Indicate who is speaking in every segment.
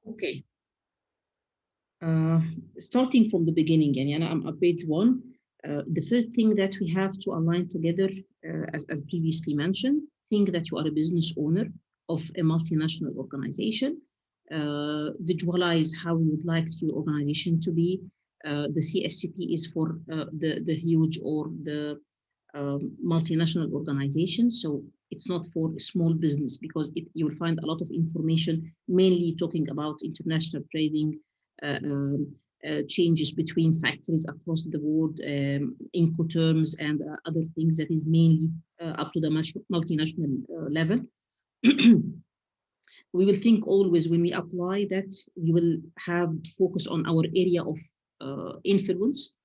Speaker 1: Okay. Starting from the beginning, and I'm at page one. The first thing that we have to align together, as previously mentioned, think that you are a business owner of a multinational organization. Visualize how you would like your organization to be. The CSCP is for the huge or the multinational organizations. So it's not for a small business because you will find a lot of information mainly talking about international trading, uh, um, changes between factories across the world, Incoterms and other things that is mainly up to the multinational level. We will think always when we apply that we will have focus on our area of influence,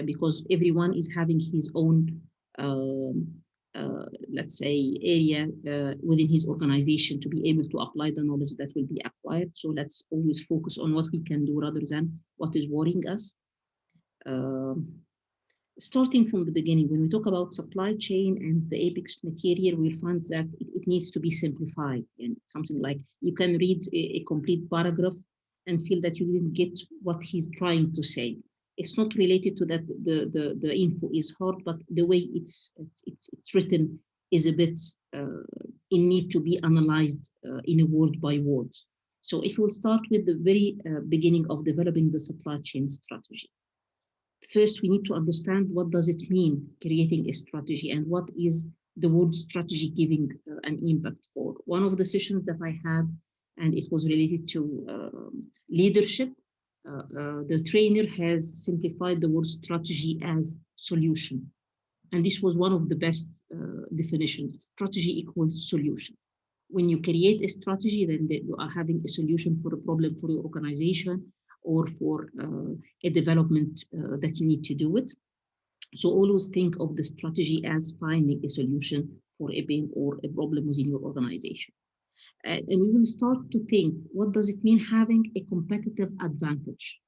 Speaker 1: because everyone is having his own um, let's say area within his organization to be able to apply the knowledge that will be acquired. So let's always focus on what we can do rather than what is worrying us. Um, Starting from the beginning, when we talk about supply chain and the apex material, we'll find that it needs to be simplified. And something like you can read a complete paragraph and feel that you didn't get what he's trying to say. It's not related to that the info is hard, but the way it's written is a bit in need to be analyzed in a word by word. So if we'll start with the very beginning of developing the supply chain strategy. First, we need to understand what does it mean creating a strategy and what is the word strategy giving an impact for. One of the sessions that I had, and it was related to leadership, the trainer has simplified the word strategy as solution. And this was one of the best definitions. Strategy equals solution. When you create a strategy, then you are having a solution for a problem for your organization or for a development that you need to do it. So always think of the strategy as finding a solution for a pain or a problem within your organization. And you will start to think, what does it mean having a competitive advantage?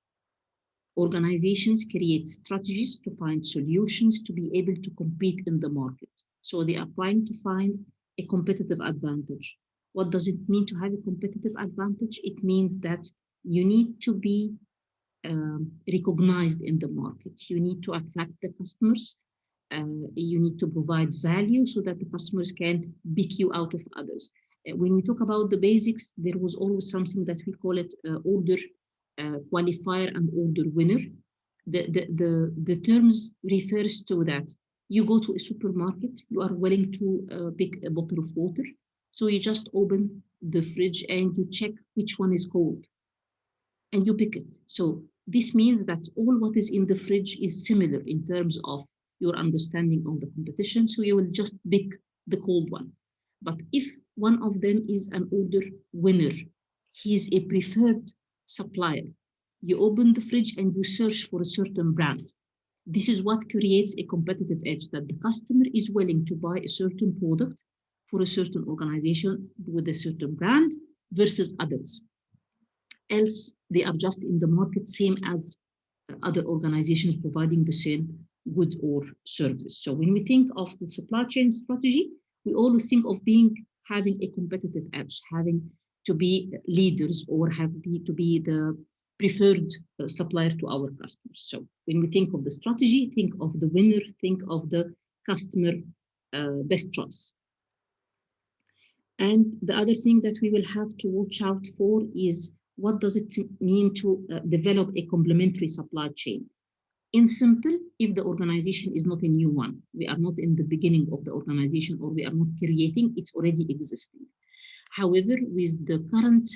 Speaker 1: Organizations create strategies to find solutions to be able to compete in the market. So they are trying to find a competitive advantage. What does it mean to have a competitive advantage? It means that you need to be recognized in the market. You need to attract the customers. You need to provide value so that the customers can pick you out of others. When we talk about the basics, there was always something that we call it order qualifier and order winner. The terms refers to that. You go to a supermarket, you are willing to pick a bottle of water. So you just open the fridge and you check which one is cold and you pick it. So this means that all what is in the fridge is similar in terms of your understanding of the competition. So you will just pick the cold one. But if one of them is an order winner, he is a preferred supplier. You open the fridge and you search for a certain brand. This is what creates a competitive edge, that the customer is willing to buy a certain product for a certain organization with a certain brand versus others. Else, they are just in the market, same as other organizations providing the same good or service. So when we think of the supply chain strategy, we always think of having a competitive edge, having to be leaders or to be the preferred supplier to our customers. So when we think of the strategy, think of the winner, think of the customer best choice. And the other thing that we will have to watch out for is, what does it mean to develop a complementary supply chain? In simple, if the organization is not a new one, we are not in the beginning of the organization or we are not creating, it's already existing. However, with the current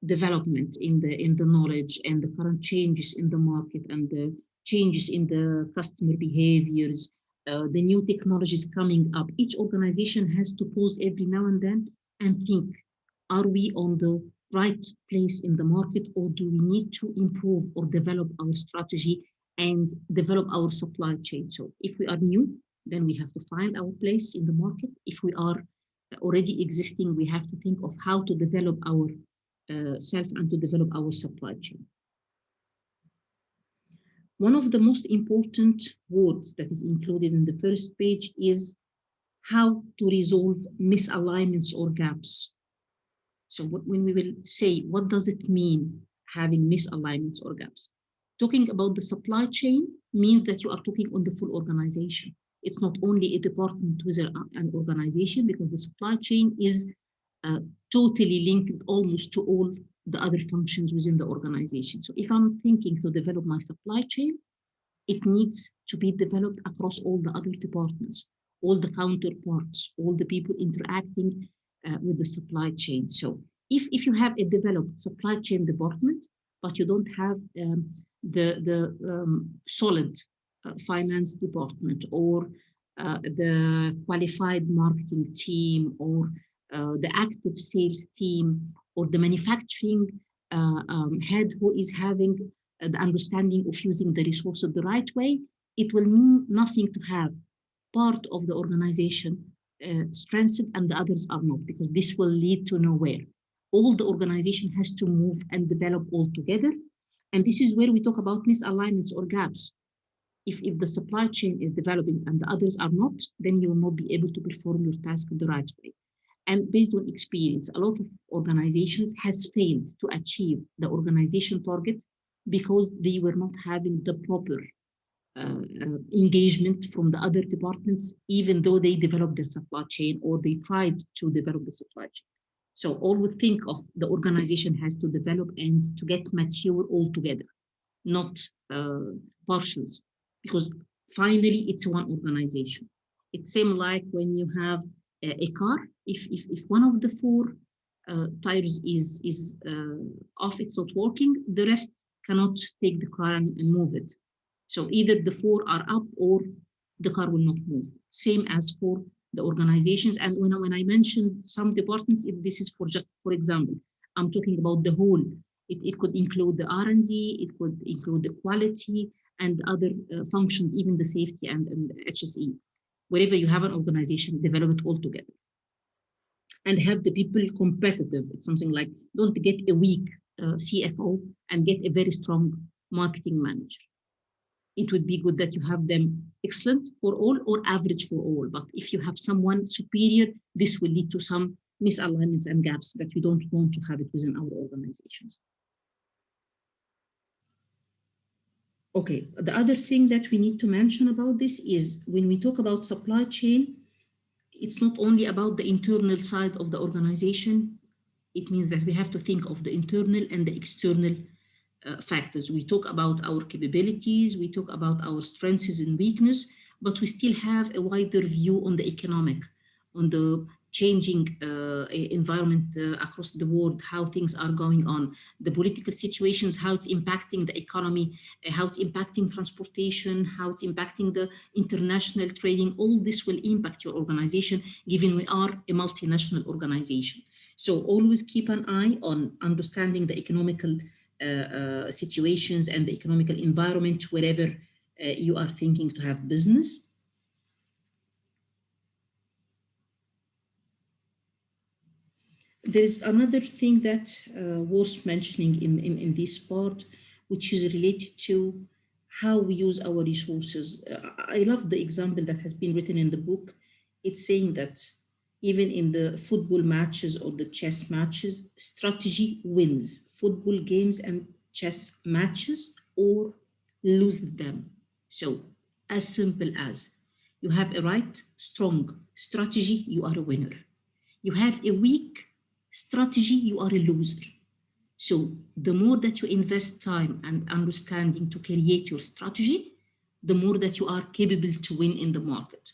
Speaker 1: development in the knowledge and the current changes in the market and the changes in the customer behaviors, the new technologies coming up, each organization has to pause every now and then and think, are we on the right place in the market, or do we need to improve or develop our strategy and develop our supply chain? So if we are new, then we have to find our place in the market. If we are already existing, we have to think of how to develop our self and to develop our supply chain. One of the most important words that is included in the first page is how to resolve misalignments or gaps. So when we will say, what does it mean having misalignments or gaps? Talking about the supply chain means that you are talking on the full organization. It's not only a department within an organization, because the supply chain is uh, totally linked almost to all the other functions within the organization. So if I'm thinking to develop my supply chain, it needs to be developed across all the other departments, all the counterparts, all the people interacting with the supply chain. So if you have a developed supply chain department, but you don't have the solid finance department, or the qualified marketing team, or the active sales team, or the manufacturing head who is having the understanding of using the resources the right way, it will mean nothing to have part of the organization strengthened and the others are not, because this will lead to nowhere. All the organization has to move and develop all together. And this is where we talk about misalignments or gaps. If the supply chain is developing and the others are not, then you will not be able to perform your task the right way. And based on experience, a lot of organizations has failed to achieve the organization target because they were not having the proper engagement from the other departments, even though they developed their supply chain or they tried to develop the supply chain. So always think of the organization has to develop and to get mature all together, not partials, because finally it's one organization. It's same like when you have a car. If one of the four tires is off, it's not working, the rest cannot take the car and move it. So either the four are up or the car will not move. Same as for the organizations. And when I mentioned some departments, if this is for just, for example, I'm talking about the whole. It could include the R&D, it could include the quality and other functions, even the safety and HSE. Wherever you have an organization, develop it all together and have the people competitive. It's something like, don't get a weak CFO and get a very strong marketing manager. It would be good that you have them excellent for all or average for all. But if you have someone superior, this will lead to some misalignments and gaps that we don't want to have it within our organizations. Okay, the other thing that we need to mention about this is when we talk about supply chain, it's not only about the internal side of the organization. It means that we have to think of the internal and the external factors. We talk about our capabilities, we talk about our strengths and weakness, but we still have a wider view on the economic, on the changing environment across the world, how things are going on, the political situations, how it's impacting the economy, how it's impacting transportation, how it's impacting the international trading. All this will impact your organization, given we are a multinational organization. So always keep an eye on understanding the economical situations and the economical environment wherever you are thinking to have business. There is another thing that worth mentioning in this part, which is related to how we use our resources. I love the example that has been written in the book. It's saying that even in the football matches or the chess matches, strategy wins football games and chess matches or lose them. So as simple as you have a right, strong strategy, you are a winner. You have a weak strategy, you are a loser. So the more that you invest time and understanding to create your strategy, the more that you are capable to win in the market.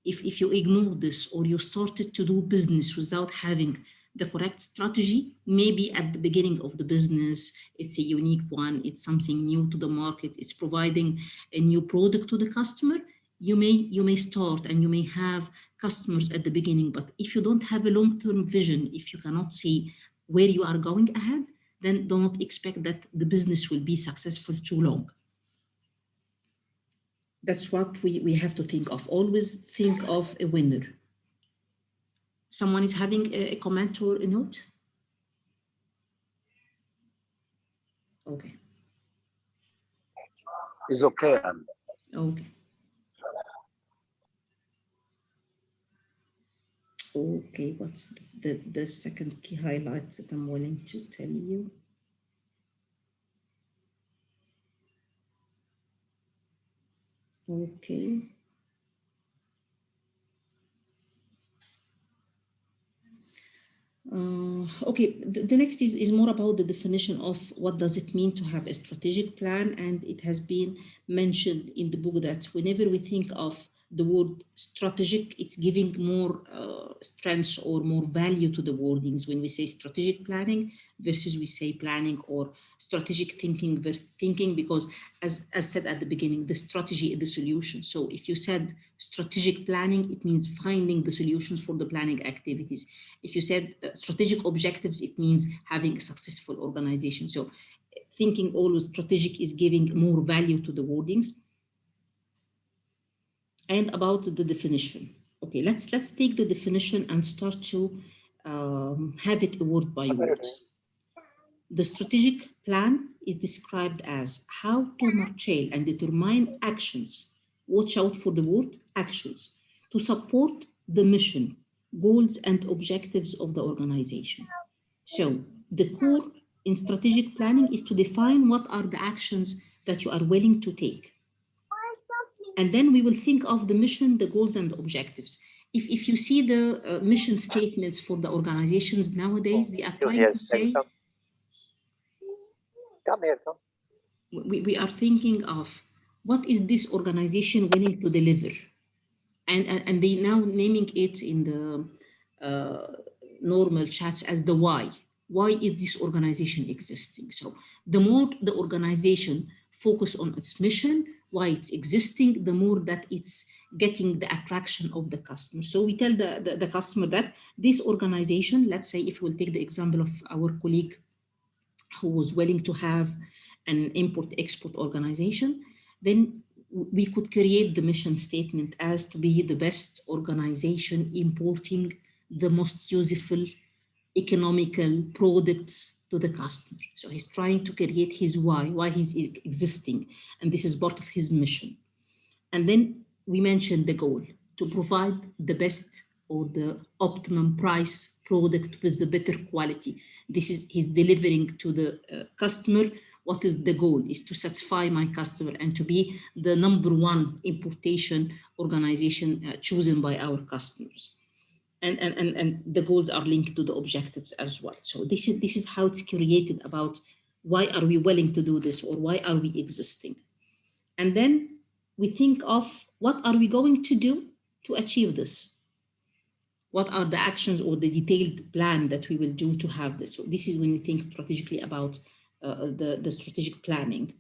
Speaker 1: If you ignore this or you started to do business without having the correct strategy, maybe at the beginning of the business, it's a unique one, it's something new to the market, it's providing a new product to the customer, you may start and you may have customers at the beginning, but if you don't have a long-term vision, if you cannot see where you are going ahead, then do not expect that the business will be successful too long. That's what we have to think of. Always think of a winner. Someone is having a comment or a note? Okay.
Speaker 2: It's okay.
Speaker 1: Okay. Okay, what's the second key highlight that I'm willing to tell you? Okay. Okay, the next is more about the definition of what does it mean to have a strategic plan. And it has been mentioned in the book that whenever we think of the word strategic, it's giving more strength or more value to the wordings when we say strategic planning versus we say planning, or strategic thinking versus thinking, because as said at the beginning, the strategy is the solution. So if you said strategic planning, it means finding the solutions for the planning activities. If you said strategic objectives, it means having a successful organization. So thinking always strategic is giving more value to the wordings. And about the definition. Okay, let's take the definition and start to have it word by word. The strategic plan is described as how to marshal and determine actions. Watch out for the word actions to support the mission, goals, and objectives of the organization. So the core in strategic planning is to define what are the actions that you are willing to take. And then we will think of the mission, the goals, and the objectives. If you see the mission statements for the organizations nowadays, they are trying to say,
Speaker 2: come here, come.
Speaker 1: We are thinking of what is this organization willing to deliver, and they now naming it in the normal chats as the why. Why is this organization existing? So the more the organization focus on its mission, why it's existing, the more that it's getting the attraction of the customer. So we tell the customer that this organization, let's say if we'll take the example of our colleague who was willing to have an import-export organization, then we could create the mission statement as to be the best organization importing the most useful, economical products to the customer. So he's trying to create his why he's existing, and this is part of his mission. And then we mentioned the goal to provide the best or the optimum price product with the better quality. This is he's delivering to the customer. What is the goal? Is to satisfy my customer and to be the number one importation organization chosen by our customers. And the goals are linked to the objectives as well. So this is how it's created about why are we willing to do this, or why are we existing. And then we think of what are we going to do to achieve this? What are the actions or the detailed plan that we will do to have this? So this is when we think strategically about the strategic planning.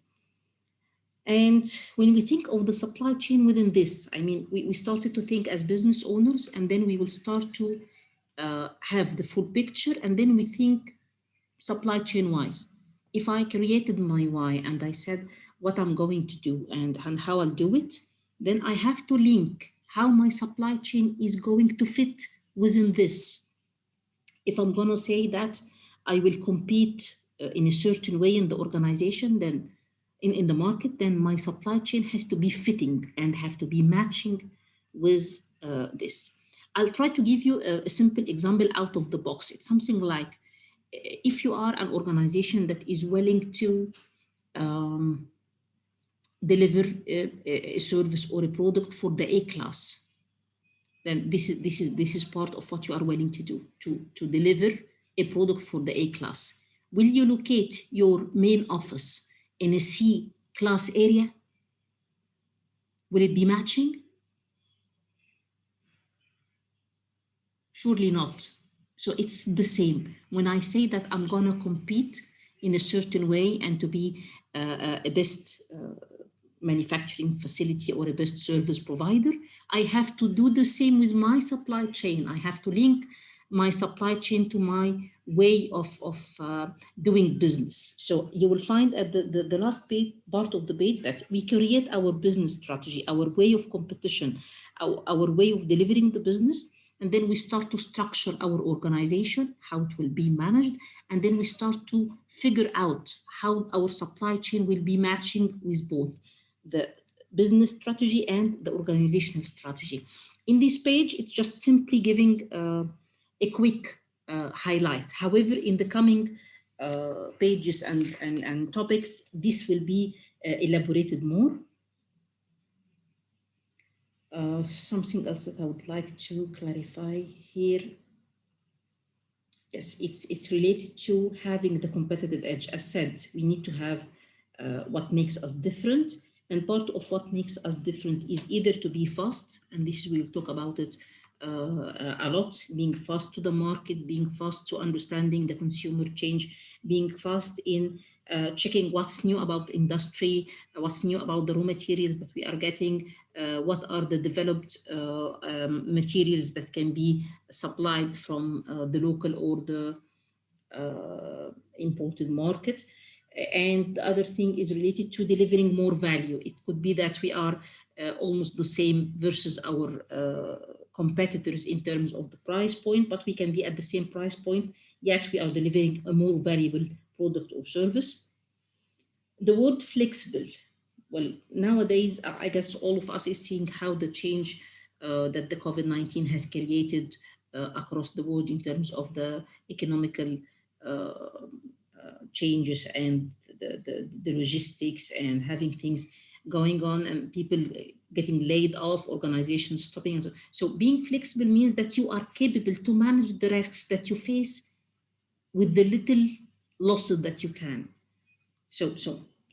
Speaker 1: And when we think of the supply chain within this, I mean, we started to think as business owners, and then we will start to have the full picture, and then we think supply chain wise. If I created my why and I said what I'm going to do and how I'll do it, then I have to link how my supply chain is going to fit within this. If I'm going to say that I will compete in a certain way in the organization, then in the market, then my supply chain has to be fitting and have to be matching with this. I'll try to give you a simple example out of the box. It's something like if you are an organization that is willing to deliver a service or a product for the A class, then this is part of what you are willing to do to deliver a product for the A class. Will you locate your main office in a C class area? Will it be matching? Surely not. So it's the same. When I say that I'm going to compete in a certain way and to be a best manufacturing facility or a best service provider, I have to do the same with my supply chain. I have to link my supply chain to my way of doing business. So you will find at the last page, part of the page, that we create our business strategy, our way of competition, our way of delivering the business. And then we start to structure our organization, how it will be managed. And then we start to figure out how our supply chain will be matching with both the business strategy and the organizational strategy. In this page, it's just simply giving a quick highlight. However, in the coming pages and topics, this will be elaborated more. Something else that I would like to clarify here. Yes, it's related to having the competitive edge. As said, we need to have what makes us different. And part of what makes us different is either to be fast, and this we'll talk about it a lot, being fast to the market, being fast to understanding the consumer change, being fast in checking what's new about industry, what's new about the raw materials that we are getting, what are the developed materials that can be supplied from the local or the imported market. And the other thing is related to delivering more value. It could be that we are almost the same versus our competitors in terms of the price point, but we can be at the same price point, yet we are delivering a more valuable product or service. The word flexible. Well, nowadays, I guess all of us is seeing how the change that the COVID-19 has created across the world in terms of the economical changes and the logistics and having things going on and people getting laid off, organizations stopping. And so being flexible means that you are capable to manage the risks that you face with the little losses that you can. So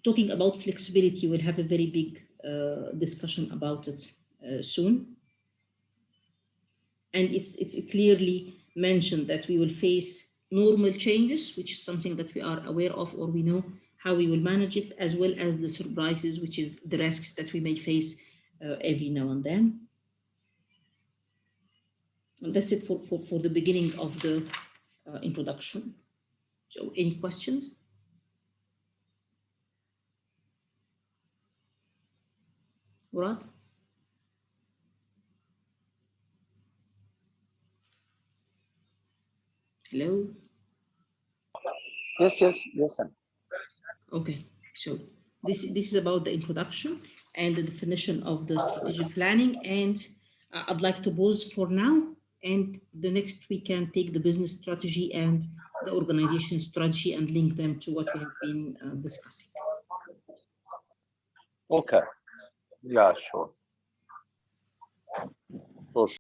Speaker 1: talking about flexibility, we'll have a very big discussion about it soon. And it's clearly mentioned that we will face normal changes, which is something that we are aware of or we know how we will manage it, as well as the surprises, which is the risks that we may face every now and then. And that's it for the beginning of the introduction. So any questions? Murad? Hello?
Speaker 2: Yes, sir.
Speaker 1: Okay, so this is about the introduction and the definition of the strategic planning. And I'd like to pause for now. And the next we can take the business strategy and the organization strategy and link them to what we have been discussing.
Speaker 2: Okay. Yeah, sure. For